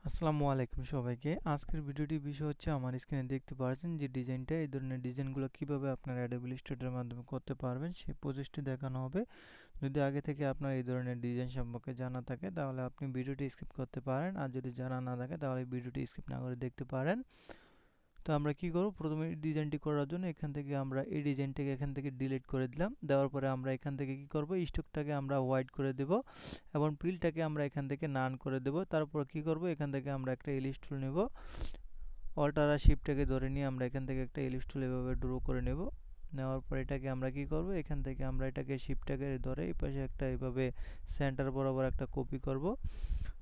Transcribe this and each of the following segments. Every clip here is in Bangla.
আসসালামু আলাইকুম সবাইকে। আজকের ভিডিওটির বিষয় হচ্ছে আমার স্ক্রিনে দেখতে পাচ্ছেন যে ডিজাইনটা, এই ধরনের ডিজাইনগুলো কিভাবে আপনারা অ্যাডোবি ইলাস্ট্রেটরের মাধ্যমে করতে পারবেন সেই প্রসেসটি দেখানো হবে। যদি আগে থেকে আপনার এই ধরনের ডিজাইন সম্পর্কে জানা থাকে তাহলে আপনি ভিডিওটি স্কিপ করতে পারেন, আর যদি জানা না থাকে তাহলে ভিডিওটি স্কিপ না করে দেখতে পারেন। তো আমরা কি করব, প্রথমে এই ডিজাইনটি করার জন্য এখান থেকে আমরা এই ডিজাইনটাকে এখান থেকে ডিলিট করে দিলাম। দেওয়ার পরে আমরা এখান থেকে কি করব, স্ট্রোকটাকে আমরা হোয়াইট করে দেব এবং ফিলটাকে আমরা এখান থেকে নান করে দেব। তারপর কি করব, এখান থেকে আমরা একটা ইলিশ টুল নেব, অল্টার আর শিফটটাকে ধরে নিয়ে আমরা এখান থেকে একটা ইলিশ টুল এভাবে ড্র করে নেব। নেওয়ার পর এটাকে আমরা কি করব, এখান থেকে আমরা এটাকে শিফটটাকে ধরে এই পাশে একটা এইভাবে সেন্টার বরাবর একটা কপি করব।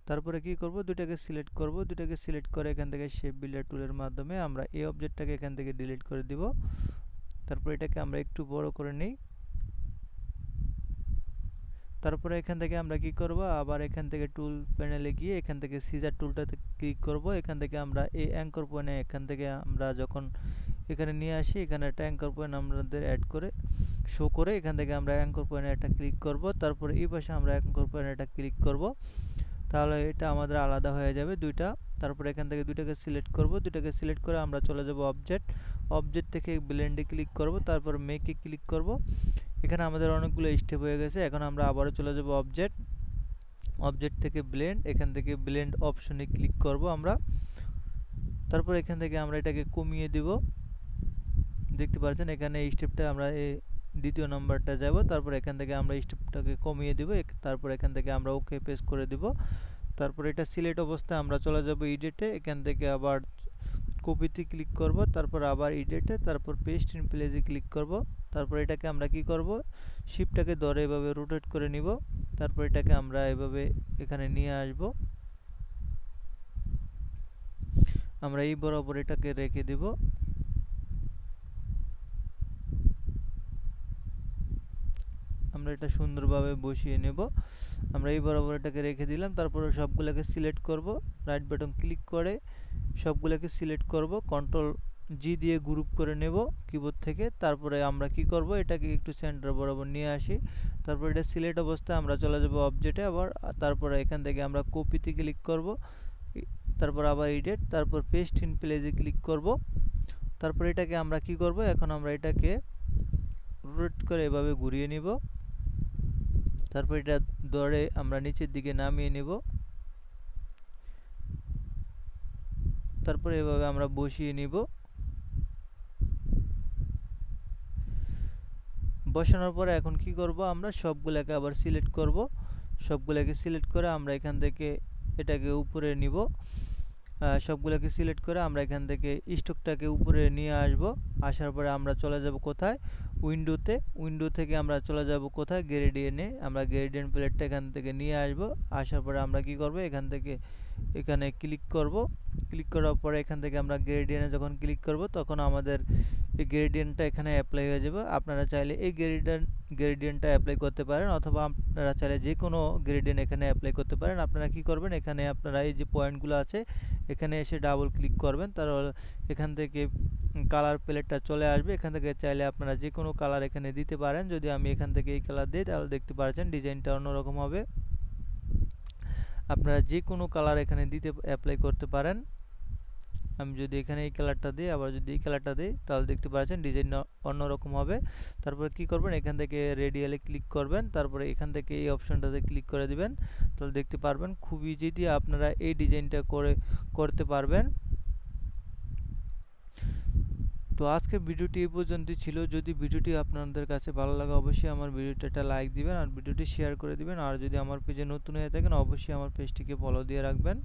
তারপরে কি করব, দুটাকে সিলেক্ট করব, দুটাকে সিলেক্ট করে এখান থেকে শেপ বিল্ডার টুলের মাধ্যমে আমরা এই অবজেক্টটাকে এখান থেকে ডিলিট করে দিব। তারপর এটাকে আমরা একটু বড় করে নিই। তারপরে এখান থেকে আমরা কি করব, আবার এখান থেকে টুল প্যানেলে গিয়ে এখান থেকে সিজার টুলটাতে ক্লিক করব। এখান থেকে আমরা এই অ্যাঙ্কর পয়েন্টে এখান থেকে আমরা যখন এখানে নিয়ে আসি, এখানে একটা অ্যাঙ্কর পয়েন্ট আমাদের অ্যাড করে শো করে এখান থেকে আমরা অ্যাঙ্কর পয়েন্টে একটা ক্লিক করব। তারপরে এই পাশে আমরা অ্যাঙ্কর পয়েন্টে একটা ক্লিক করব, তাহলে এটা আমাদের আলাদা হয়ে যাবে দুইটা। তারপরে এখান থেকে দুইটাকে সিলেক্ট করব, দুইটাকে সিলেক্ট করে আমরা চলে যাব অবজেক্ট, অবজেক্ট থেকে ব্লেন্ডে ক্লিক করব, তারপর মেকে ক্লিক করব। এখানে আমাদের অনেকগুলো স্টেপ হয়ে গেছে। এখন আমরা আবারও চলে যাব অবজেক্ট, অবজেক্ট থেকে ব্লেন্ড, এখান থেকে ব্লেন্ড অপশনে ক্লিক করব আমরা। তারপর এখান থেকে আমরা এটাকে কমিয়ে দিব। দেখতে পাচ্ছেন এখানে এই স্টেপটা আমরা দ্বিতীয় নাম্বারটা যাব, তারপর এখান থেকে আমরা স্টেপটাকে কমিয়ে দিব। তারপর এখান থেকে আমরা ওকে প্রেস করে দিব। তারপর এটা সিলেক্ট অবস্থায় আমরা চলে যাব এডিটে, এখান থেকে আবার কপিতে ক্লিক করব, তারপর আবার এডিটে, তারপর পেস্ট ইন প্লেসে ক্লিক করব। তারপর এটাকে আমরা কি করব, শিপটাকে ধরে এভাবে রোটেট করে নিব। তারপর এটাকে আমরা এভাবে এখানে নিয়ে আসব, আমরা এই বরাবর এটাকে রেখে দিব। আমরা এটা সুন্দরভাবে বসিয়ে নেব। আমরা এই বরাবর এটাকে রেখে দিলাম। তারপরে সবগুলোকে সিলেক্ট করব, রাইট বাটন ক্লিক করে সবগুলোকে সিলেক্ট করব, কন্ট্রোল জি দিয়ে গ্রুপ করে নেব কিবোর্ড থেকে। তারপরে আমরা কি করব, এটাকে একটু সেন্টার বরাবর নিয়ে আসি। তারপর এটা সিলেক্ট অবস্থায় আমরা চলে যাব অবজেক্টে আবার। তারপরে এখান থেকে আমরা কপিতে ক্লিক করব, তারপর আবার এডিট, তারপর পেস্ট ইন প্লেসে ক্লিক করব। তারপর এটাকে আমরা কি করব, এখন আমরা এটাকে রোটেট করে এভাবে ঘুরিয়ে নিব। তারপর এটা ধরে আমরা নিচের দিকে নামিয়ে নেব। তারপর এভাবে আমরা বসিয়ে নিব। বসানোর পরে এখন কি করব, আমরা সবগুলোকে আবার সিলেক্ট করব। সবগুলোকে সিলেক্ট করে আমরা এখান থেকে এটাকে উপরে নিব। সবগুলোকে সিলেক্ট করে আমরা এখান থেকে স্টকটাকে উপরে নিয়ে আসব। আসার পরে আমরা চলে যাব কোথায়, উইন্ডোতে। উইন্ডো থেকে আমরা চলে যাব কোথায়, গ্রেডিয়েন্টে। আমরা গ্রেডিয়েন্ট প্লেটটা এখান থেকে নিয়ে আসব। আসার পরে আমরা কি করব, এখান থেকে এখানে ক্লিক করব। ক্লিক করার পরে এখান থেকে আমরা গ্রেডিয়েন্টে যখন ক্লিক করব তখন আমাদের এই গ্রেডিয়েন্টটা এখানে অ্যাপ্লাই হয়ে যাবে। আপনারা চাইলে এই গ্রেডিয়েন্টটা অ্যাপ্লাই করতে পারেন, অথবা আপনারা চাইলে যে কোনো গ্রেডিয়েন্ট এখানে অ্যাপ্লাই করতে পারেন। আপনারা কি করবেন, এখানে আপনারা এই যে পয়েন্টগুলো আছে এখানে এসে ডাবল ক্লিক করবেন, তারপর এখান থেকে কালার প্যালেটটা চলে আসবে। এখান থেকে চাইলে আপনারা যে কোনো কালার এখানে দিতে পারেন। যদি আমি এখান থেকে এই কালার দিই তাহলে দেখতে পাচ্ছেন ডিজাইনটা অন্যরকম হবে। আপনারা যে কোনো কালার এখানে দিতে অ্যাপ্লাই করতে পারেন। আমি যদি এখানে এই কালারটা দিই, আবার যদি এই কালারটা দিই তাহলে দেখতে পাচ্ছেন ডিজাইনটা অন্যরকম হবে। তারপরে কি করবেন, এখান থেকে রেডিয়ালে ক্লিক করবেন, তারপরে এখান থেকে এই অপশনটাতে ক্লিক করে দিবেন। তাহলে দেখতে পারবেন খুব ইজিলি আপনারা এই ডিজাইনটা করতে পারবেন। তো আজকের ভিডিওটি এই পর্যন্তই ছিল। যদি ভিডিওটি আপনাদের কাছে ভালো লাগে অবশ্যই আমার ভিডিওটা একটা লাইক দিবেন আর ভিডিওটি শেয়ার করে দিবেন। আর যদি আমার পেজে নতুন হয়ে থাকেন অবশ্যই আমার পেজটিকে ফলো দিয়ে রাখবেন।